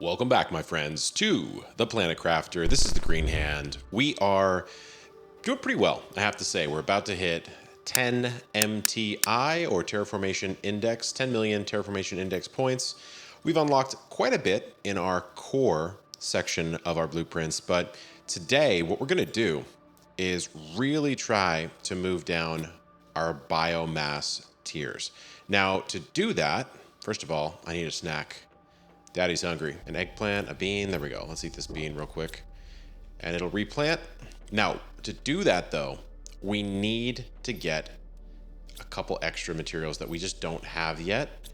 Welcome back, my friends, to the Planet Crafter. This is the Green Hand. We are doing pretty well, I have to say. We're about to hit 10 MTI, or Terraformation Index, 10 million Terraformation Index points. We've unlocked quite a bit in our core section of our blueprints, but today what we're going to do is really try to move down our biomass tiers. Now, to do that, first of all, I need a snack. Daddy's hungry. An eggplant, a bean. There we go. Let's eat this bean real quick. And it'll replant. Now, to do that, though, we need to get a couple extra materials that we just don't have yet.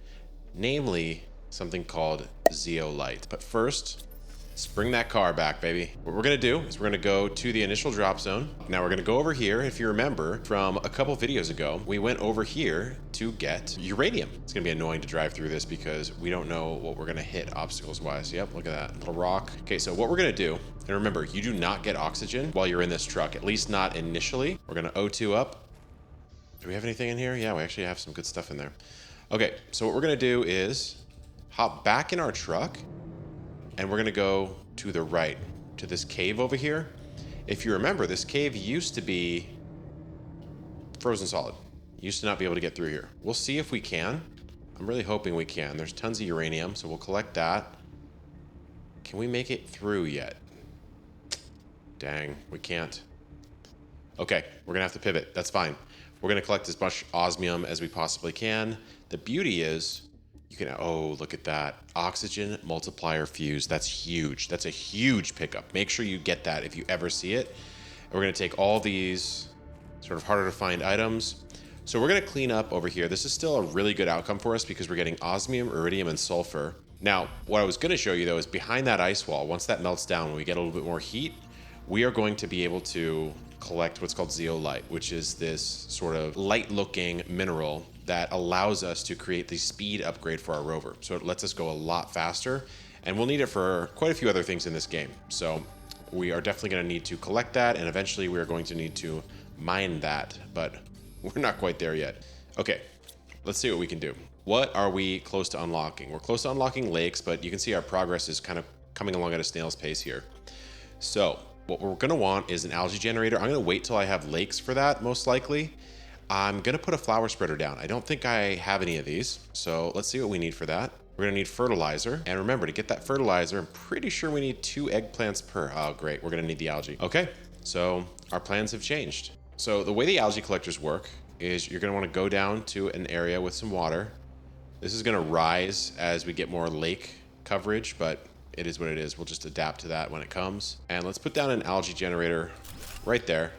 Namely, something called ZEOLITE. But first, let's bring that car back, baby. What we're gonna do is we're gonna go to the initial drop zone. Now we're gonna go over here. If you remember from a couple videos ago, we went over here to get uranium. It's gonna be annoying to drive through this because we don't know what we're gonna hit obstacles wise. Yep, look at that little rock. Okay, so what we're gonna do, and remember, you do not get oxygen while you're in this truck, at least not initially. We're gonna O2 up. Do we have anything in here? Yeah, we actually have some good stuff in there. Okay, so what we're gonna do is hop back in our truck, and we're gonna go to the right, to this cave over here. If you remember, this cave used to be frozen solid. Used to not be able to get through here. We'll see if we can. I'm really hoping we can. There's tons of uranium, so we'll collect that. Can we make it through yet? Dang, we can't. Okay, we're gonna have to pivot. That's fine. We're gonna collect as much osmium as we possibly can. The beauty is, you can, oh, look at that. Oxygen multiplier fuse. That's huge. That's a huge pickup. Make sure you get that if you ever see it. And we're going to take all these sort of harder to find items. So we're going to clean up over here. This is still a really good outcome for us because we're getting osmium, iridium, and sulfur. Now, what I was going to show you, though, is behind that ice wall, once that melts down, when we get a little bit more heat, we are going to be able to collect what's called zeolite, which is this sort of light-looking mineral that allows us to create the speed upgrade for our rover. So it lets us go a lot faster, and we'll need it for quite a few other things in this game. So we are definitely going to need to collect that, and eventually we are going to need to mine that, but we're not quite there yet. Okay, let's see what we can do. What are we close to unlocking? We're close to unlocking lakes, but you can see our progress is kind of coming along at a snail's pace here. So what we're going to want is an algae generator. I'm going to wait till I have lakes for that, most likely. I'm going to put a flower spreader down. I don't think I have any of these, so let's see what we need for that. We're going to need fertilizer. And remember, to get that fertilizer, I'm pretty sure we need 2 eggplants per. Oh, great. We're going to need the algae. Okay, so our plans have changed. So the way the algae collectors work is you're going to want to go down to an area with some water. This is going to rise as we get more lake coverage, but it is what it is. We'll just adapt to that when it comes. And let's put down an algae generator right there.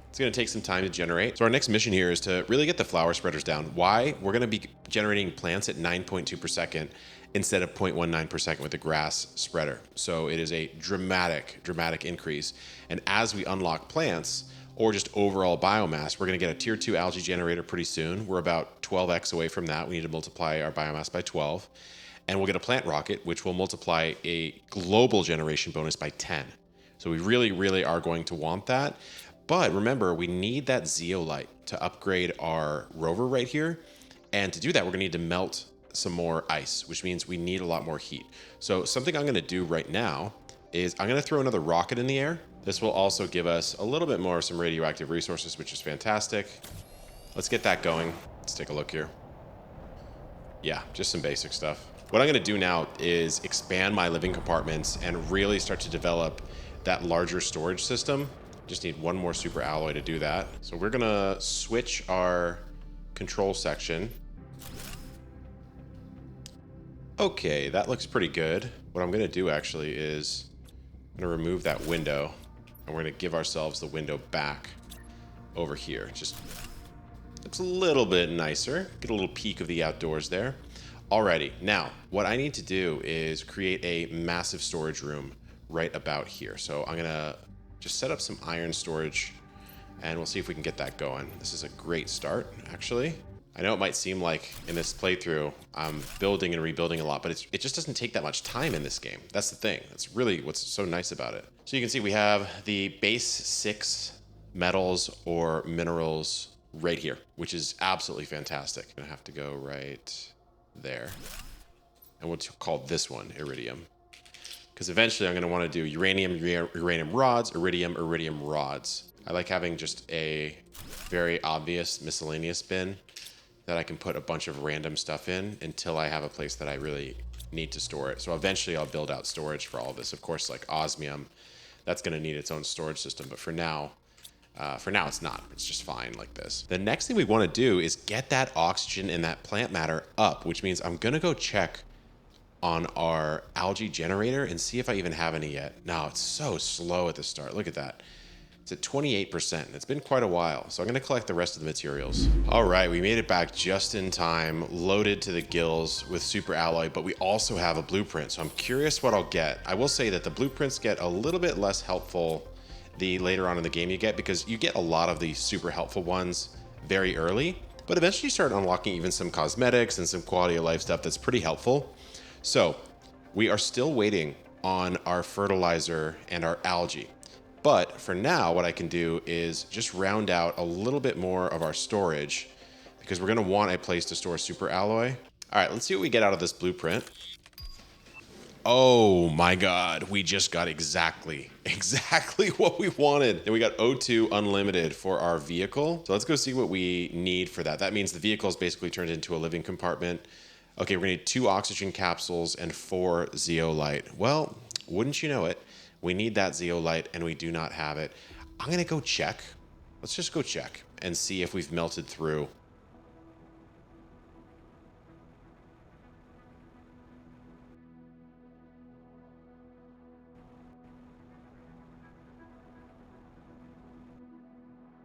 It's going to take some time to generate. So our next mission here is to really get the flower spreaders down. Why? We're going to be generating plants at 9.2 per second instead of 0.19 per second with the grass spreader. So it is a dramatic increase. And as we unlock plants, or just overall biomass, we're going to get a tier 2 algae generator pretty soon. We're about 12x away from that. We need to multiply our biomass by 12. And we'll get a plant rocket, which will multiply a global generation bonus by 10. So we really are going to want that. But remember, we need that zeolite to upgrade our rover right here. And to do that, we're going to need to melt some more ice, which means we need a lot more heat. So something I'm going to do right now is I'm going to throw another rocket in the air. This will also give us a little bit more of some radioactive resources, which is fantastic. Let's get that going. Let's take a look here. Yeah, just some basic stuff. What I'm going to do now is expand my living compartments and really start to develop that larger storage system. Just need one more super alloy to do that. So we're going to switch our control section. Okay, that looks pretty good. What I'm going to do actually is I'm going to remove that window, and we're going to give ourselves the window back over here. Just looks a little bit nicer. Get a little peek of the outdoors there. Alrighty, now what I need to do is create a massive storage room right about here. So I'm gonna just set up some iron storage, and we'll see if we can get that going. This is a great start, actually. I know it might seem like in this playthrough I'm building and rebuilding a lot, but it just doesn't take that much time in this game. That's the thing. That's really what's so nice about it. So you can see we have the base 6 metals or minerals right here, which is absolutely fantastic. I'm gonna have to go right there. And we'll call this one iridium. because eventually I'm going to want to do uranium rods, iridium rods. I like having just a very obvious miscellaneous bin that I can put a bunch of random stuff in until I have a place that I really need to store it. So eventually I'll build out storage for all of this. Of course, like osmium, that's going to need its own storage system. But for now it's not. It's just fine like this. The next thing we want to do is get that oxygen and that plant matter up, which means I'm going to go check on our algae generator and see if I even have any yet. No, it's so slow at the start. Look at that. It's at 28%. It's been quite a while. So I'm going to collect the rest of the materials. All right, we made it back just in time, loaded to the gills with super alloy, but we also have a blueprint. So I'm curious what I'll get. I will say that the blueprints get a little bit less helpful the later on in the game you get, because you get a lot of the super helpful ones very early, but eventually you start unlocking even some cosmetics and some quality of life stuff that's pretty helpful. So we are still waiting on our fertilizer and our algae. But for now, what I can do is just round out a little bit more of our storage, because we're going to want a place to store super alloy. All right, let's see what we get out of this blueprint. Oh my God, we just got exactly what we wanted. And we got O2 unlimited for our vehicle. So let's go see what we need for that. That means the vehicle is basically turned into a living compartment. Okay, we're gonna need 2 oxygen capsules and 4 zeolite. Well, wouldn't you know it, we need that zeolite and we do not have it. I'm gonna go check. Let's just go check and see if we've melted through.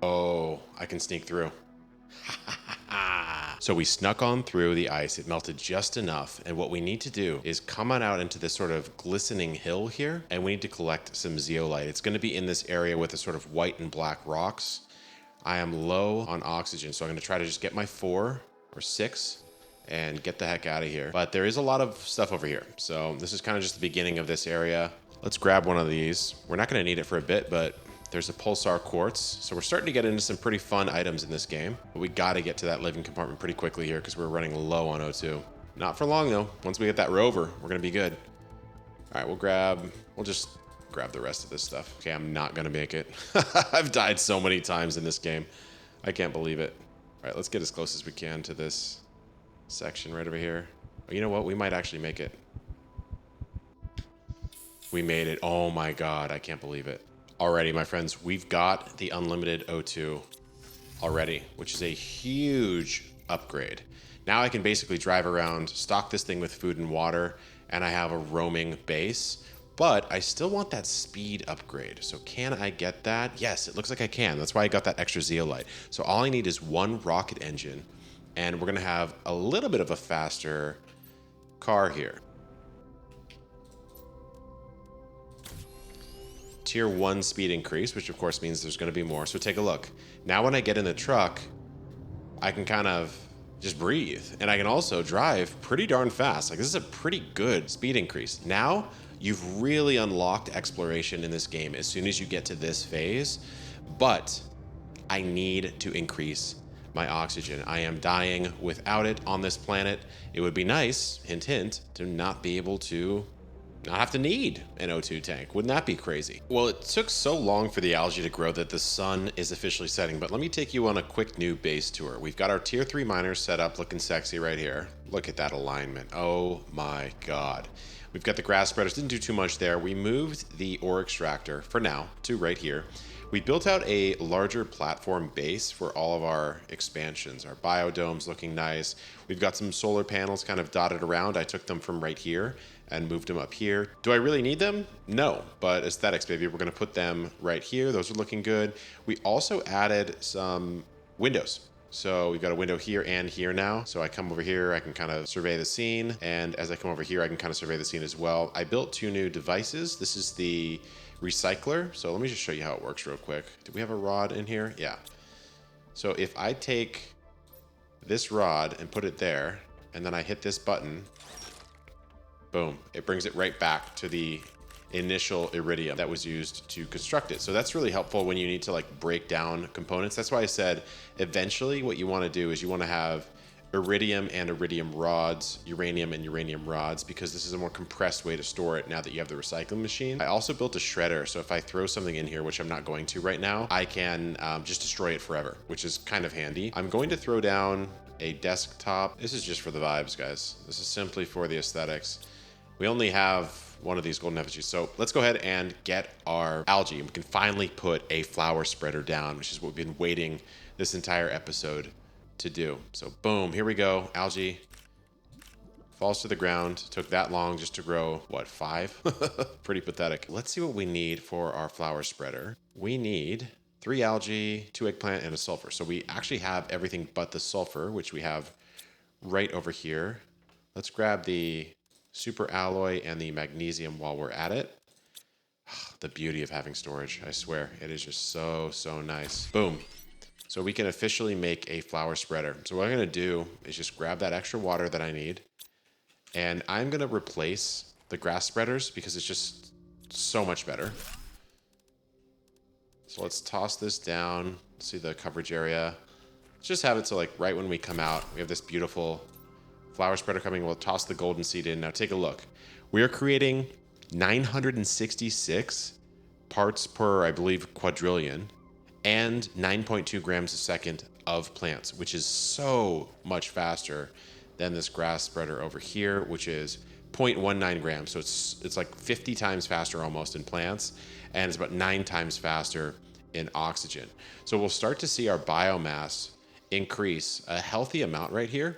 Oh, I can sneak through. So we snuck on through the ice. It melted just enough. And what we need to do is come on out into this sort of glistening hill here, and we need to collect some zeolite. It's going to be in this area with the sort of white and black rocks. I am low on oxygen, so I'm going to try to just get my 4 or 6 and get the heck out of here. But there is a lot of stuff over here. So this is kind of just the beginning of this area. Let's grab one of these. We're not going to need it for a bit, but there's a pulsar quartz. So we're starting to get into some pretty fun items in this game. But we got to get to that living compartment pretty quickly here because we're running low on O2. Not for long though. Once we get that rover, we're going to be good. All right, we'll just grab the rest of this stuff. Okay, I'm not going to make it. I've died so many times in this game. I can't believe it. All right, let's get as close as we can to this section right over here. Oh, you know what? We might actually make it. We made it. Oh my God, I can't believe it. Alrighty, my friends, we've got the unlimited O2 already, which is a huge upgrade. Now I can basically drive around, stock this thing with food and water, and I have a roaming base, but I still want that speed upgrade. So can I get that? Yes, it looks like I can. That's why I got that extra zeolite. So all I need is 1 rocket engine, and we're gonna have a little bit of a faster car here. Tier 1 speed increase, which of course means there's going to be more. So take a look. Now when I get in the truck, I can kind of just breathe. And I can also drive pretty darn fast. Like, this is a pretty good speed increase. Now you've really unlocked exploration in this game as soon as you get to this phase. But I need to increase my oxygen. I am dying without it on this planet. It would be nice, hint, hint, to not be able to not have to need an O2 tank. Wouldn't that be crazy? Well, it took so long for the algae to grow that the sun is officially setting, but let me take you on a quick new base tour. We've got our tier 3 miners set up looking sexy right here. Look at that alignment. Oh my God. We've got the grass spreaders, didn't do too much there. We moved the ore extractor for now to right here. We built out a larger platform base for all of our expansions. Our biodome's looking nice. We've got some solar panels kind of dotted around. I took them from right here and moved them up here. Do I really need them? No, but aesthetics, baby. We're gonna put them right here. Those are looking good. We also added some windows. So we've got a window here and here now. So I come over here, I can kind of survey the scene. And as I come over here, I can kind of survey the scene as well. I built 2 new devices. This is the recycler. So let me just show you how it works real quick. Do we have a rod in here? Yeah. So if I take this rod and put it there, and then I hit this button, boom, it brings it right back to the initial iridium that was used to construct it. So that's really helpful when you need to like break down components. That's why I said eventually what you want to do is you want to have iridium and iridium rods, uranium and uranium rods, because this is a more compressed way to store it now that you have the recycling machine. I also built a shredder, so if I throw something in here, which I'm not going to right now, I can just destroy it forever, which is kind of handy. I'm going to throw down a desktop. This is just for the vibes, guys. This is simply for the aesthetics. We only have one of these golden effigies, so let's go ahead and get our algae. We can finally put a flower spreader down, which is what we've been waiting this entire episode to do. So boom, here we go. Algae falls to the ground. Took that long just to grow, what, 5? Pretty pathetic. Let's see what we need for our flower spreader. We need 3 algae, 2 eggplant, and a sulfur. So we actually have everything but the sulfur, which we have right over here. Let's grab the super alloy and the magnesium while we're at it. The beauty of having storage, I swear. It is just so, so nice. Boom. So we can officially make a flower spreader. So what I'm gonna do is just grab that extra water that I need, and I'm gonna replace the grass spreaders because it's just so much better. So let's toss this down. See the coverage area. Let's just have it so like right when we come out, we have this beautiful flower spreader coming. We'll toss the golden seed in. Now take a look. We are creating 966 parts per, I believe, quadrillion, and 9.2 grams a second of plants, which is so much faster than this grass spreader over here, which is 0.19 grams. So it's like 50 times faster almost in plants, and it's about 9 times faster in oxygen. So we'll start to see our biomass increase a healthy amount right here.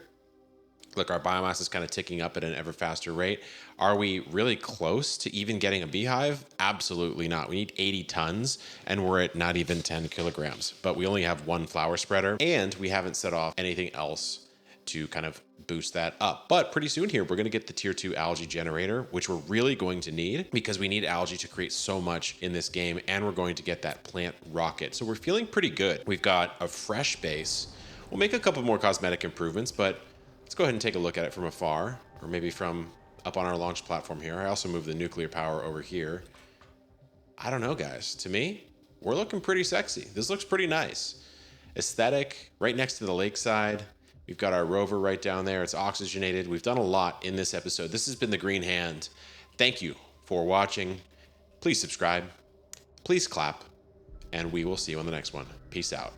Look, our biomass is kind of ticking up at an ever faster rate. Are we really close to even getting a beehive? Absolutely not. We need 80 tons, and we're at not even 10 kilograms. But we only have 1 flower spreader, and we haven't set off anything else to kind of boost that up. But pretty soon here, we're going to get the tier 2 algae generator, which we're really going to need because we need algae to create so much in this game, and we're going to get that plant rocket. So we're feeling pretty good. We've got a fresh base. We'll make a couple more cosmetic improvements, but let's go ahead and take a look at it from afar, or maybe from up on our launch platform here. I also moved the nuclear power over here. I don't know, guys. To me, we're looking pretty sexy. This looks pretty nice. Aesthetic, right next to the lakeside. We've got our rover right down there. It's oxygenated. We've done a lot in this episode. This has been The Green Hand. Thank you for watching. Please subscribe. Please clap. And we will see you on the next one. Peace out.